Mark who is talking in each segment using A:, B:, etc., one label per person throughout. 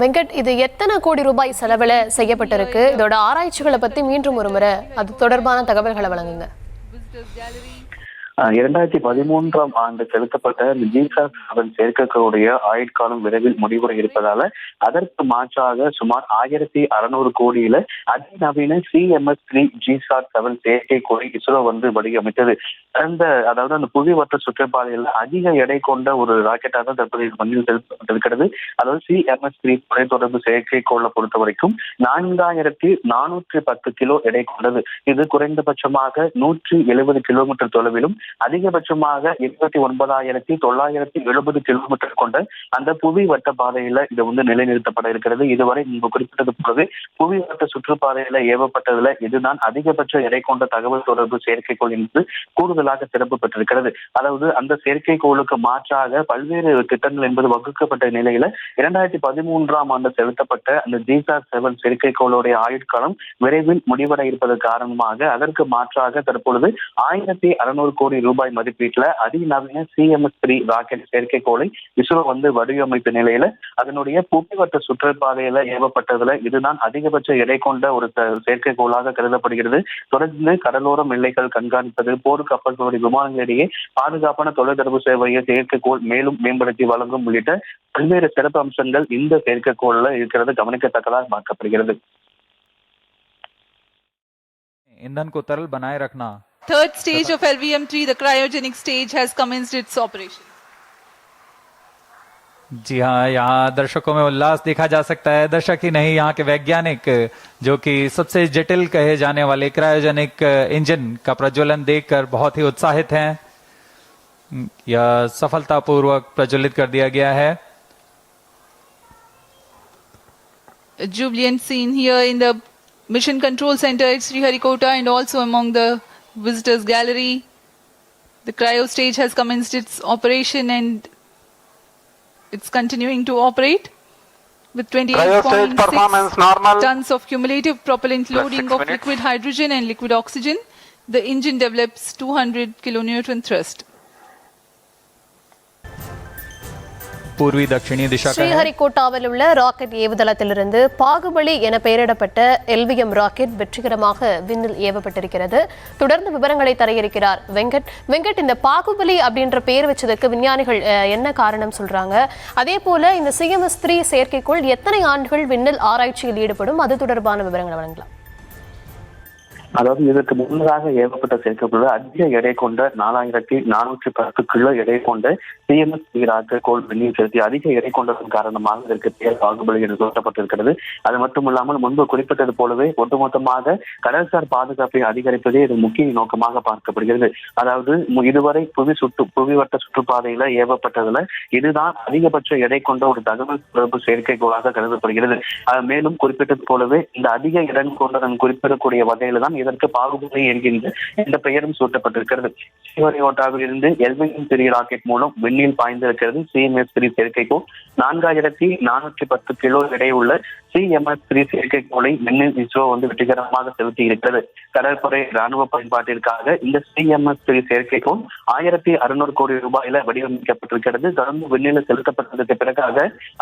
A: வெங்கட், இது எத்தனை கோடி ரூபாய் செலவில் செய்யப்பட்டிருக்கு? இதோட ஆராய்ச்சிகளை பத்தி மீண்டும் ஒரு முறை அது தொடர்பான தகவல்களை வழங்குங்க.
B: 2013ஆம் ஆண்டு செலுத்தப்பட்ட ஜிசாட் 7 செயற்கைக்கோளுடைய ஆயுட்காலம் விரைவில் முடிவுற இருப்பதால அதற்கு மாற்றாக சுமார் 1600 கோடியில அதிநவீன CMS-3 ஜிசாட் 7 செயற்கைக்கோளை இஸ்ரோ வடிவமைத்தது. அதாவது அந்த புவிவட்ட சுற்றுப்பாதையில் அதிக எடை கொண்ட ஒரு ராக்கெட்டாக தான் தற்போது மண்ணில் செலுத்தப்பட்டிருக்கிறது. அதாவது CMS-3 தொலைத்தொடர்பு செயற்கைக்கோளை பொறுத்த வரைக்கும் 4410 கிலோ எடை கொண்டது. இது குறைந்தபட்சமாக 170 கிலோமீட்டர் தொலைவிலும் அதிகபட்சமாக 29,970 கிலோமீட்டர் கொண்ட அந்த புவி வட்ட பாதையில இது நிலைநிறுத்தப்பட இருக்கிறது. இதுவரை முன்பு குறிப்பிட்டது போலவே புவி வட்ட சுற்றுப்பாதையில ஏவப்பட்டதுல இதுதான் அதிகபட்ச எடை கொண்ட தகவல் தொடர்பு செயற்கைக்கோள் என்று கூடுதலாக சிறப்பு பெற்றிருக்கிறது. அதாவது அந்த செயற்கைக்கோளுக்கு மாற்றாக பல்வேறு திட்டங்கள் என்பது வகுக்கப்பட்ட நிலையில 2013ஆம் ஆண்டு செலுத்தப்பட்ட அந்த ஜிசாட் 7 செயற்கைக்கோளுடைய ஆயுட்காலம் விரைவில் முடிவட இருப்பது காரணமாக அதற்கு மாற்றாக தற்பொழுது 1600 கோடி ரூபாய் மதிப்பீட்டுல அதிநவீன CMS-3 ராக்கெட் செயற்கைக்கோளை இஸ்ரோ வடிவமைத்த நிலையில அதனுடைய புவிவட்ட சுற்றுப்பாதையில ஏவப்பட்டதுல இதுதான் அதிகபட்ச எடை கொண்ட ஒரு செயற்கைக்கோளாக கருதப்படுகிறது. தொடர்ந்து கடலோரம் எல்லைகள் கண்காணிப்பது, போர் கப்பல்களுடைய விமானங்களிடையே பாதுகாப்பான தொலைத்தொடர்பு சேவையை செயற்கைக்கோள் மேலும் மேம்படுத்தி வழங்கும் உள்ளிட்ட பல்வேறு சிறப்பு அம்சங்கள் இந்த செயற்கைக்கோள்ல இருக்கிறது கவனிக்கத்தக்கதாக பார்க்கப்படுகிறது.
C: ईंधन को तरल बनाए रखना.
D: Third stage of LVM-3, the cryogenic stage, has commenced its operation.
C: जी हाँ, यहाँ दर्शकों में उल्लास देखा जा सकता है. दर्शक ही नहीं, यहाँ के वैज्ञानिक जो कि सबसे जटिल कहे जाने वाले क्रायोजेनिक इंजन का प्रज्वलन देखकर बहुत ही उत्साहित हैं. यह सफलतापूर्वक प्रज्वलित कर दिया गया है.
D: A jubilant scene here in the Mission Control Center at Sriharikota and also among the visitors gallery. The cryo stage has commenced its operation and it's continuing to operate with 28.6 tons of cumulative propellant loading of liquid hydrogen and liquid oxygen. The engine develops 200 kilonewton thrust.
C: पूर्वी दक्षिणी दिशा का
A: ஸ்ரீஹரிகோட்டாவில் உள்ள rocket ஏவுதளத்திலிருந்து Baahubali என பெயரிடப்பட்ட LVM rocket வெற்றிகரமாக விண்ணில் ஏவப்பட்டிருக்கிறது. தொடர்ந்து விவரங்களை தர இருக்கிறார் வெங்கட், இந்த பாகுபலி அப்படின்ற பெயர் வச்சதுக்கு விஞ்ஞானிகள் என்ன காரணம் சொல்றாங்க? அதே போல இந்த CMS-3 செயற்கைக்கோள் எத்தனை ஆண்டுகள் விண்ணில் ஆராய்ச்சியில் ஈடுபடும்? அது தொடர்பான விவரங்களை வழங்கலாம்.
B: அதாவது இதற்கு முன்னதாக ஏவப்பட்ட செயற்கைக்கோள் அதிக எடை கொண்ட 4410 கிலோ எடை கொண்ட CMS-3 ராக்கெட்கோள் விண்ணில் செலுத்தி அதிக எடை கொண்டதன் காரணமாக இதற்கு பெயர் பாகுபலி என்று சொல்லப்பட்டிருக்கிறது. அது மட்டுமில்லாமல் முன்பு குறிப்பிட்டது போலவே ஒட்டுமொத்தமாக கடல்சார் பாதுகாப்பை அதிகரிப்பதே இது முக்கிய நோக்கமாக பார்க்கப்படுகிறது. அதாவது இதுவரை புவிவட்ட சுற்றுப்பாதையில ஏவப்பட்டதுல இதுதான் அதிகபட்ச எடை கொண்ட ஒரு தகவல் தொடர்பு செயற்கைக்கோளாக கருதப்படுகிறது. மேலும் குறிப்பிட்டது போலவே இந்த அதிக எடை கொண்டதன் குறிப்பிடக்கூடிய வகையில தான் இதற்கு பாகுபலி என்கின்ற இந்த பெயரும் சூட்டப்பட்டிருக்கிறது. ஸ்ரீஹரிகோட்டாவில் இருந்து LVM-3 ராக்கெட் மூலம் விண்ணில் பாய்ந்திருக்கிறது CMS-3 செயற்கைக்கோள். 4410 கிலோ எடையுள்ள CMS-3 செயற்கைக்கோளை விண்ணில் இஸ்ரோ வெற்றிகரமாக செலுத்தி இருக்கிறது. கடற்படை ராணுவ பயன்பாட்டிற்காக இந்த CMS-3 செயற்கைக்கோள் 1600 கோடி ரூபாயில வடிவமைக்கப்பட்டிருக்கிறது. தொடர்ந்து விண்ணில் செலுத்தப்பட்டதற்கு பிறகாக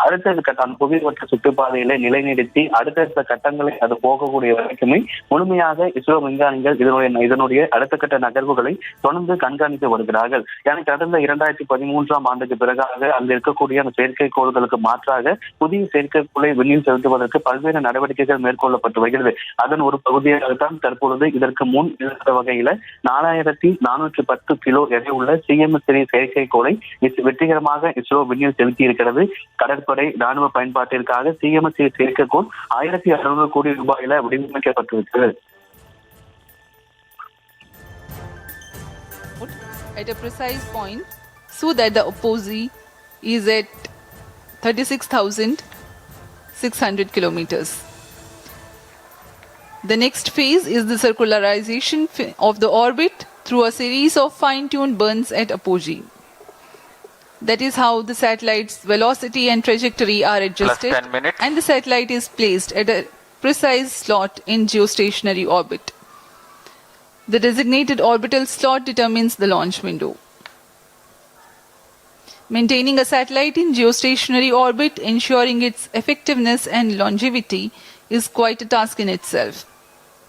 B: அடுத்த கட்டம் புவிவட்ட சுற்றுப்பாதையில நிலைநிறுத்தி அடுத்தடுத்த கட்டங்களை அது போகக்கூடிய வரைக்குமே முழுமையாக இஸ்ரோ விஞ்ஞானிகள் இதனுடைய அடுத்த கட்ட நகர்வுகளை தொடர்ந்து கண்காணித்து வருகிறார்கள். எனக்கு கடந்த 2013ஆம் ஆண்டுக்கு பிறகாக அங்கு இருக்கக்கூடிய அந்த செயற்கைக்கோள்களுக்கு மாற்றாக புதிய செயற்கைக்கோளை விண்ணில் செலுத்துவதற்கு பல்வேறு நடவடிக்கைகள் மேற்கொள்ளப்பட்டு வருகிறது. அதன் ஒரு பகுதியாகத்தான் தற்பொழுது இதற்கு முன் இருந்த வகையில 4410 கிலோ எடை உள்ள CMS-3 செயற்கைக்கோளை வெற்றிகரமாக இஸ்ரோ விண்ணில் செலுத்தி இருக்கிறது. கடற்படை ராணுவ பயன்பாட்டிற்காக CMS-3 செயற்கைக்கோள் 1600 கோடி ரூபாயில வடிவமைக்கப்பட்டிருக்கிறது.
D: At a precise point so that the opposite is at 36,600 kilometers. The next phase is the circularization of the orbit through a series of fine-tuned burns at apogee. That is how the satellite's velocity and trajectory are adjusted and the satellite is placed at a precise slot in geostationary orbit. The designated orbital slot determines the launch window. Maintaining a satellite in geostationary orbit, ensuring its effectiveness and longevity, is quite a task in itself.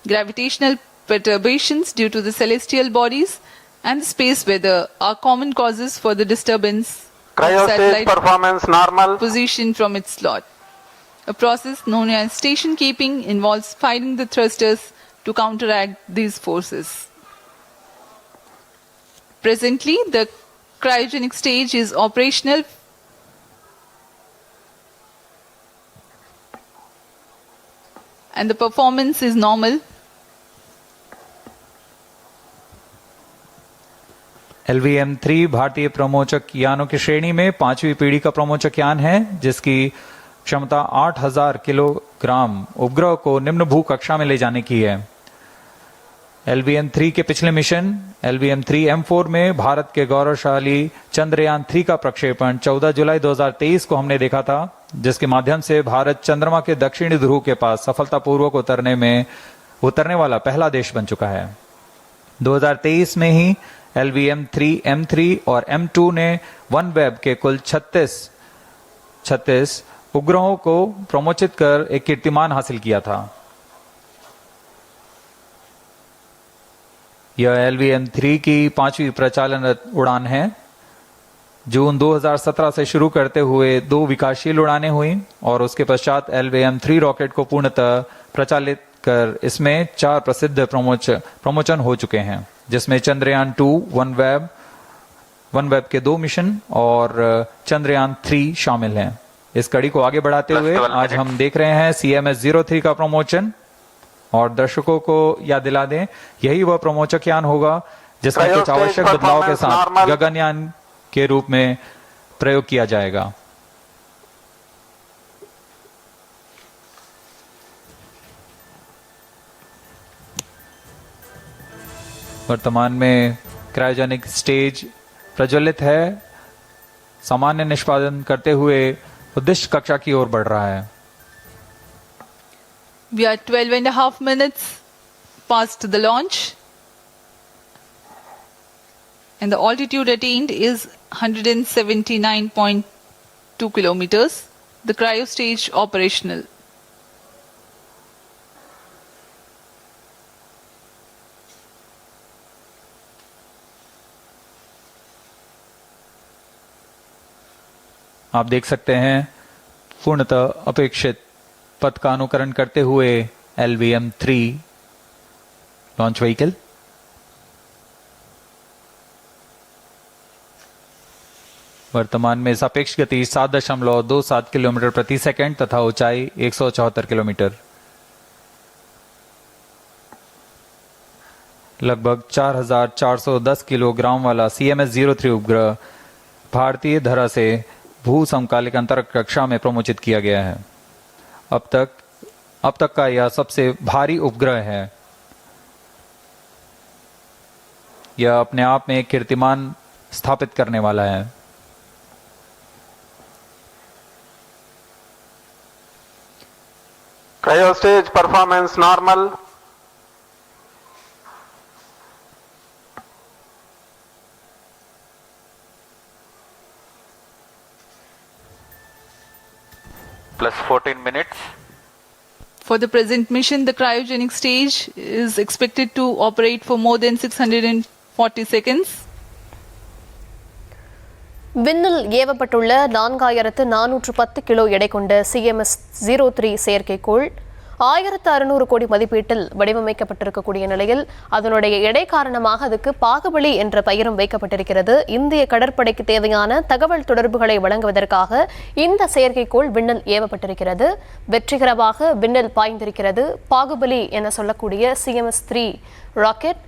D: Gravitational perturbations due to the celestial bodies and the space weather are common causes for the disturbance of
E: Cryo stage
D: satellite
E: performance normal.
D: position from its slot. A process known as station keeping involves firing the thrusters to counteract these forces. Presently, the cryogenic stage is operational and the performance is normal.
C: LVM-3 भारतीय प्रमोचक यानों की श्रेणी में 5वीं पीढ़ी का प्रमोचक यान है, जिसकी क्षमता 8000 किलोग्राम उपग्रह को निम्न भू कक्षा में ले जाने की है। LVM-3 के पिछले मिशन LVM-3M4 में भारत के गौरवशाली चंद्रयान 3 का प्रक्षेपण 14 जुलाई 2023 को हमने देखा था, जिसके माध्यम से भारत चंद्रमा के दक्षिणी ध्रुव के पास सफलतापूर्वक उतरने वाला पहला देश बन चुका है। 2023 में ही LVM-3M3 और M2 ने OneWeb के कुल 36 उपग्रहों को प्रमोचित कर एक कीर्तिमान हासिल किया था। यह LVM-3 की 5वीं प्रचालनरत उड़ान है। जून 2017 से शुरू करते हुए 2 विकासशील उड़ानें हुई और उसके पश्चात LVM-3 रॉकेट को पूर्णतः प्रचालित कर इसमें 4 प्रसिद्ध प्रमोचन हो चुके हैं, जिसमें चंद्रयान 2, OneWeb के 2 मिशन और चंद्रयान 3 शामिल हैं। इस कड़ी को आगे बढ़ाते हुए आज हम देख रहे हैं CMS-03 का प्रमोचन, और दर्शकों को याद दिला दें, यही वह प्रमोचक यान होगा जिसमें कुछ आवश्यक बदलाव के साथ गगनयान के रूप में प्रयोग किया जाएगा। वर्तमान में क्रायोजेनिक स्टेज प्रज्वलित है, सामान्य निष्पादन करते हुए उद्दिष्ट कक्षा की ओर बढ़ रहा है।
D: We are 12.5 minutes past the launch and the altitude attained is 179.2 kilometers. The cryo stage operational.
C: आप देख सकते हैं पूर्णतः अपेक्षित पथ का अनुकरण करते हुए LVM-3 लॉन्च व्हीकल। वर्तमान में सापेक्ष गति 7.27 किलोमीटर प्रति सेकंड तथा ऊंचाई 174 किलोमीटर। लगभग 4410 किलोग्राम वाला CMS-03 उपग्रह भारतीय धरा से भू समकालिक अंतरिक्ष कक्षा में प्रमोचित किया गया है। अब तक का यह सबसे भारी उपग्रह है। यह अपने आप में एक कीर्तिमान स्थापित करने वाला है।
E: Cryo stage performance normal.
F: Plus 14 minutes.
D: For the present mission, the cryogenic stage is expected to operate for more than 640 seconds.
A: விண்ணில் ஏவப்பட்டுள்ள 4410 கிலோ எடை கொண்ட CMS-03 செயற்கைக்கோள் 1600 கோடி மதிப்பீட்டில் வடிவமைக்கப்பட்டிருக்கக்கூடிய நிலையில் அதனுடைய எடை காரணமாக அதுக்கு பாகுபலி என்ற பெயரும் வைக்கப்பட்டிருக்கிறது. இந்திய கடற்படைக்கு தேவையான தகவல் தொடர்புகளை வழங்குவதற்காக இந்த செயற்கைக்கோள் விண்ணில் ஏவப்பட்டிருக்கிறது. வெற்றிகரமாக விண்ணில் பாய்ந்திருக்கிறது. பாகுபலி என சொல்லக்கூடிய CMS-3 ராக்கெட்